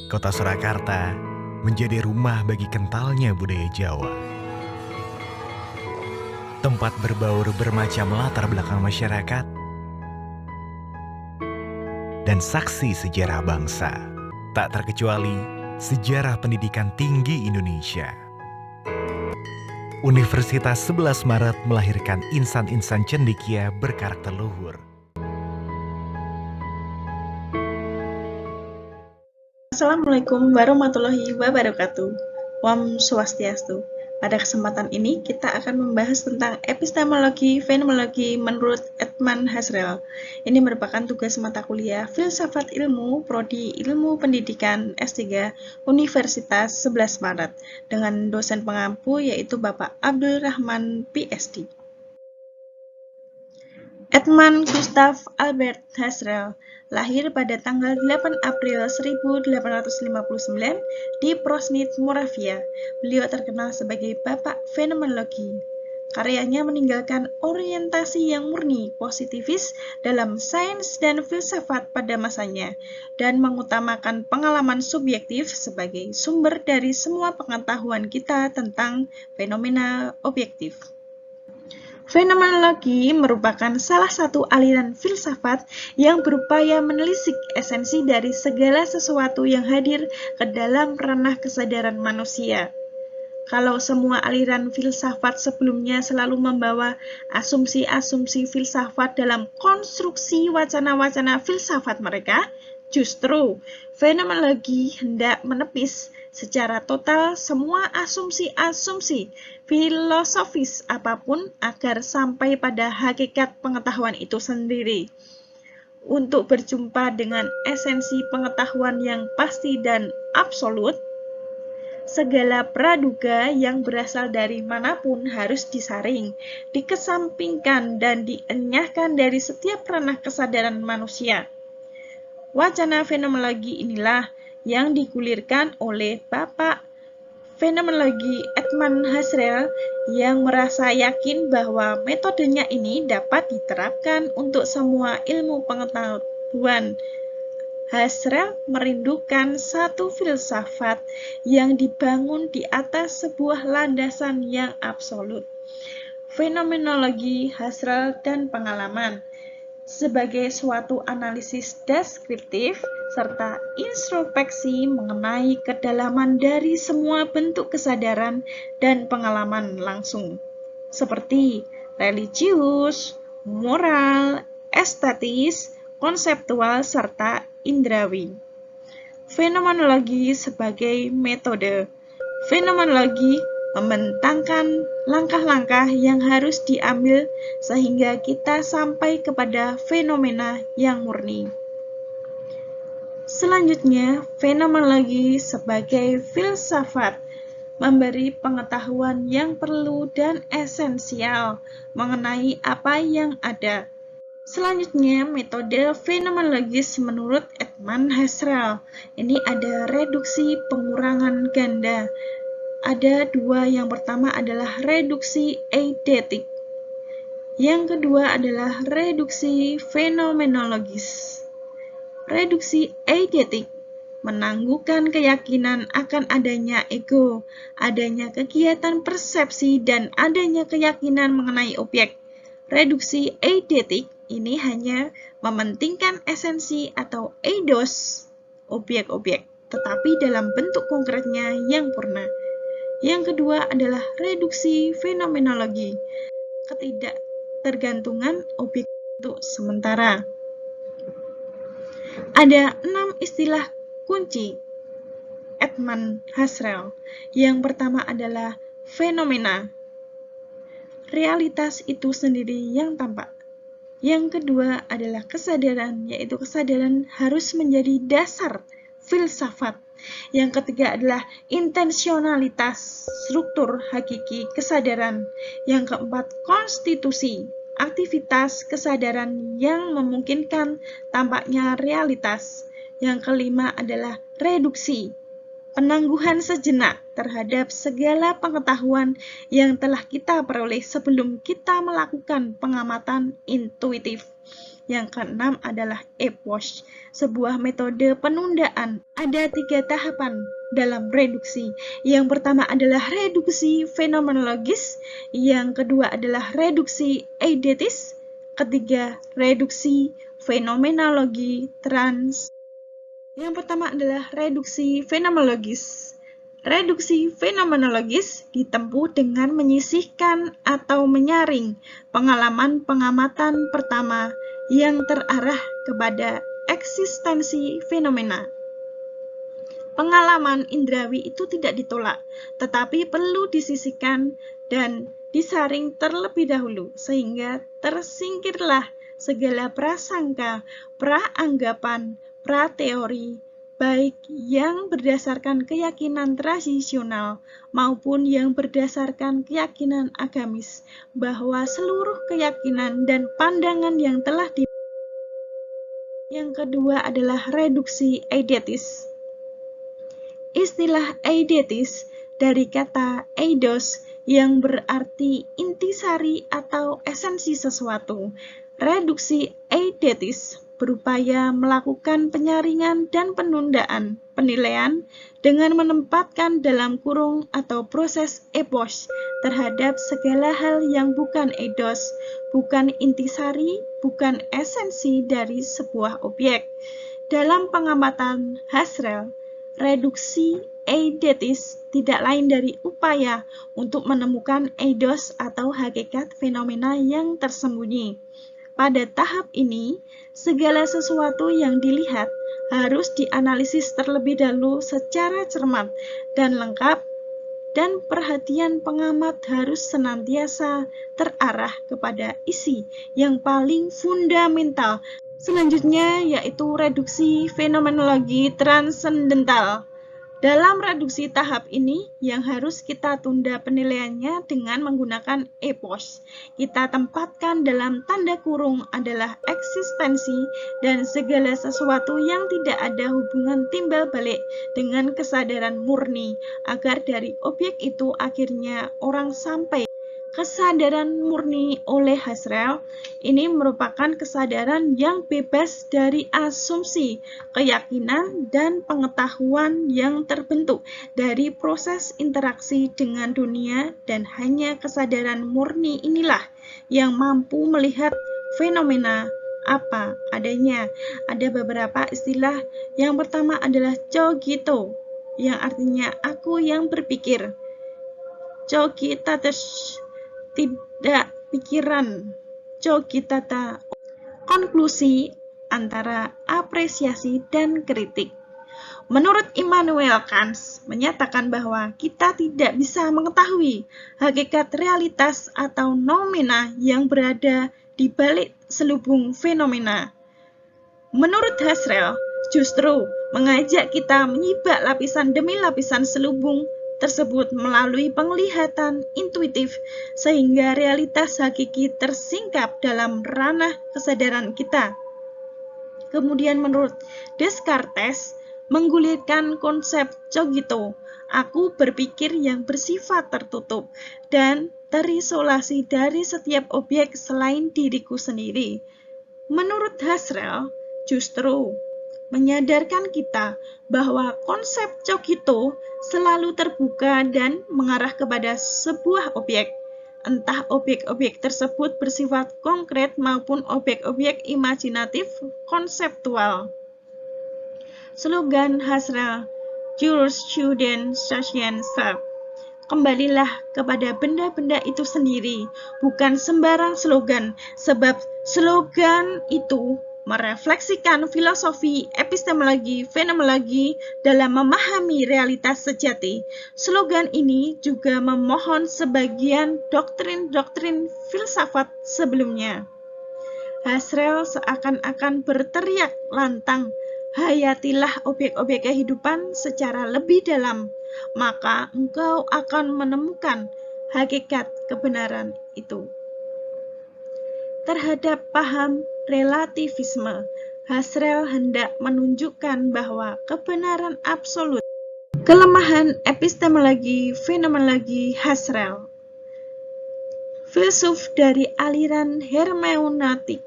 Kota Surakarta menjadi rumah bagi kentalnya budaya Jawa. Tempat berbaur bermacam latar belakang masyarakat dan saksi sejarah bangsa, tak terkecuali sejarah pendidikan tinggi Indonesia. Universitas 11 Maret melahirkan insan-insan cendekia berkarakter luhur. Assalamualaikum warahmatullahi wabarakatuh. Om Swastiastu. Pada kesempatan ini kita akan membahas tentang epistemologi fenomenologi menurut Edmund Husserl. Ini merupakan tugas mata kuliah Filsafat Ilmu Prodi Ilmu Pendidikan S3 Universitas 11 Maret dengan dosen pengampu yaitu Bapak Abdul Rahman PhD. Edmund Gustav Albert Husserl lahir pada tanggal 8 April 1859 di Prosnit, Moravia. Beliau terkenal sebagai Bapak Fenomenologi. Karyanya meninggalkan orientasi yang murni positifis dalam sains dan filsafat pada masanya dan mengutamakan pengalaman subjektif sebagai sumber dari semua pengetahuan kita tentang fenomena objektif. Fenomenologi merupakan salah satu aliran filsafat yang berupaya menelisik esensi dari segala sesuatu yang hadir ke dalam ranah kesadaran manusia. Kalau semua aliran filsafat sebelumnya selalu membawa asumsi-asumsi filsafat dalam konstruksi wacana-wacana filsafat mereka, justru fenomenologi hendak menepis secara total semua asumsi-asumsi filosofis apapun agar sampai pada hakikat pengetahuan itu sendiri. Untuk berjumpa dengan esensi pengetahuan yang pasti dan absolut, segala praduga yang berasal dari manapun harus disaring, dikesampingkan dan dienyahkan dari setiap ranah kesadaran manusia. Wacana fenomenologi inilah yang digulirkan oleh Bapak Fenomenologi Edmund Husserl yang merasa yakin bahwa metodenya ini dapat diterapkan untuk semua ilmu pengetahuan. Husserl merindukan satu filsafat yang dibangun di atas sebuah landasan yang absolut. Fenomenologi Husserl dan pengalaman sebagai suatu analisis deskriptif serta introspeksi mengenai kedalaman dari semua bentuk kesadaran dan pengalaman langsung, seperti religius, moral, estetis, konseptual, serta indrawi. Fenomenologi sebagai metode. Fenomenologi membentangkan langkah-langkah yang harus diambil sehingga kita sampai kepada fenomena yang murni. Selanjutnya, fenomenologi sebagai filsafat memberi pengetahuan yang perlu dan esensial mengenai apa yang ada. Selanjutnya, metode fenomenologis menurut Edmund Husserl. Ini ada reduksi pengurangan ganda. Ada dua, yang pertama adalah reduksi eidetik. Yang kedua adalah reduksi fenomenologis. Reduksi eidetik menangguhkan keyakinan akan adanya ego, adanya kegiatan persepsi, dan adanya keyakinan mengenai objek. Reduksi eidetik ini hanya mementingkan esensi atau eidos, objek-objek, tetapi dalam bentuk konkretnya yang purna. Yang kedua adalah reduksi fenomenologi, ketidaktergantungan objek untuk sementara. Ada 6 istilah kunci Edmund Husserl. Yang pertama adalah fenomena, realitas itu sendiri yang tampak. Yang kedua adalah kesadaran, yaitu kesadaran harus menjadi dasar filsafat. Yang ketiga adalah intensionalitas, struktur hakiki kesadaran. Yang keempat, konstitusi, aktivitas kesadaran yang memungkinkan tampaknya realitas. Yang kelima adalah reduksi, penangguhan sejenak terhadap segala pengetahuan yang telah kita peroleh sebelum kita melakukan pengamatan intuitif. Yang keenam adalah epoch, sebuah metode penundaan. Ada 3 tahapan dalam reduksi. Yang pertama adalah reduksi fenomenologis, yang kedua adalah reduksi eidetis, ketiga reduksi fenomenologi trans. Yang pertama adalah reduksi fenomenologis. Reduksi fenomenologis ditempuh dengan menyisihkan atau menyaring pengalaman pengamatan pertama yang terarah kepada eksistensi fenomena. Pengalaman indrawi itu tidak ditolak, tetapi perlu disisihkan dan disaring terlebih dahulu, sehingga tersingkirlah segala prasangka, praanggapan, prateori, baik yang berdasarkan keyakinan tradisional maupun yang berdasarkan keyakinan agamis, bahwa seluruh keyakinan dan pandangan yang telah di. Yang kedua adalah reduksi eidetis. Istilah eidetis dari kata eidos yang berarti intisari atau esensi sesuatu. Reduksi eidetis berupaya melakukan penyaringan dan penundaan penilaian dengan menempatkan dalam kurung atau proses epoch terhadap segala hal yang bukan eidos, bukan intisari, bukan esensi dari sebuah objek. Dalam pengamatan Husserl, reduksi eidetis tidak lain dari upaya untuk menemukan eidos atau hakikat fenomena yang tersembunyi. Pada tahap ini, segala sesuatu yang dilihat harus dianalisis terlebih dahulu secara cermat dan lengkap, dan perhatian pengamat harus senantiasa terarah kepada isi yang paling fundamental. Selanjutnya yaitu reduksi fenomenologi transendental. Dalam reduksi tahap ini yang harus kita tunda penilaiannya dengan menggunakan epoch. Kita tempatkan dalam tanda kurung adalah eksistensi dan segala sesuatu yang tidak ada hubungan timbal balik dengan kesadaran murni, agar dari objek itu akhirnya orang sampai. Kesadaran murni oleh Husserl ini merupakan kesadaran yang bebas dari asumsi, keyakinan, dan pengetahuan yang terbentuk dari proses interaksi dengan dunia, dan hanya kesadaran murni inilah yang mampu melihat fenomena apa adanya. Ada beberapa istilah. Yang pertama adalah cogito, yang artinya aku yang berpikir. Cogitatus, tidak pikiran. Cogitata, konklusi antara apresiasi dan kritik. Menurut Immanuel Kant menyatakan bahwa kita tidak bisa mengetahui hakikat realitas atau noumena yang berada di balik selubung fenomena. Menurut Husserl, justru mengajak kita menyibak lapisan demi lapisan selubung tersebut melalui penglihatan intuitif, sehingga realitas hakiki tersingkap dalam ranah kesadaran kita. Kemudian menurut Descartes, menggulirkan konsep cogito, aku berpikir yang bersifat tertutup dan terisolasi dari setiap objek selain diriku sendiri. Menurut Husserl, justru menyadarkan kita bahwa konsep cogito selalu terbuka dan mengarah kepada sebuah objek, entah objek-objek tersebut bersifat konkret maupun objek-objek imajinatif konseptual. Slogan Husserl, Jurisprudence Science Self. Kembalilah kepada benda-benda itu sendiri, bukan sembarang slogan, sebab slogan itu merefleksikan filosofi epistemologi fenomenologi dalam memahami realitas sejati. Slogan ini juga memohon sebagian doktrin-doktrin filsafat sebelumnya. Husserl seakan-akan berteriak lantang, hayatilah objek-objek kehidupan secara lebih dalam, maka engkau akan menemukan hakikat kebenaran itu. Terhadap paham relativisme, Husserl hendak menunjukkan bahwa kebenaran absolut, kelemahan Perubahan epistemologi fenomenologi Husserl. Filsuf dari aliran hermeneutik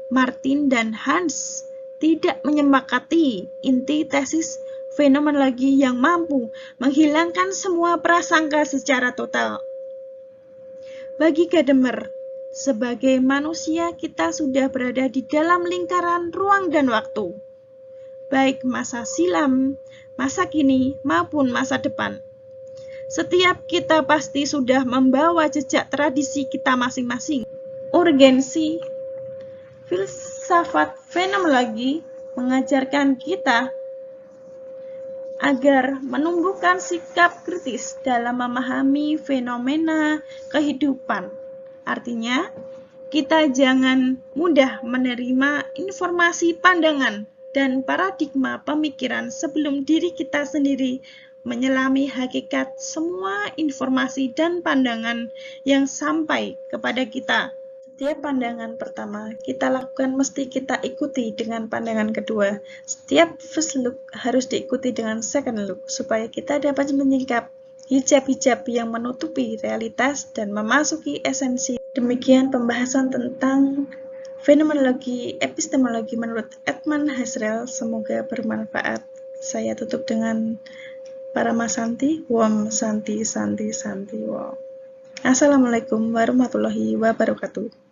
Martin dan Hans tidak menyepakati inti tesis fenomenologi yang mampu menghilangkan semua prasangka secara total. Bagi Gadamer, sebagai manusia kita sudah berada di dalam lingkaran ruang dan waktu, baik masa silam, masa kini, maupun masa depan. Setiap kita pasti sudah membawa jejak tradisi kita masing-masing. Urgensi filsafat fenomenologi mengajarkan kita agar menumbuhkan sikap kritis dalam memahami fenomena kehidupan. Artinya, kita jangan mudah menerima informasi, pandangan, dan paradigma pemikiran sebelum diri kita sendiri menyelami hakikat semua informasi dan pandangan yang sampai kepada kita. Setiap pandangan pertama kita lakukan mesti kita ikuti dengan pandangan kedua. Setiap first look harus diikuti dengan second look supaya kita dapat menyingkap hijab-hijab yang menutupi realitas dan memasuki esensi. Demikian pembahasan tentang fenomenologi epistemologi menurut Edmund Husserl. Semoga bermanfaat. Saya tutup dengan Parama Santi, Wom Santi Santi Santi Wom. Assalamualaikum warahmatullahi wabarakatuh.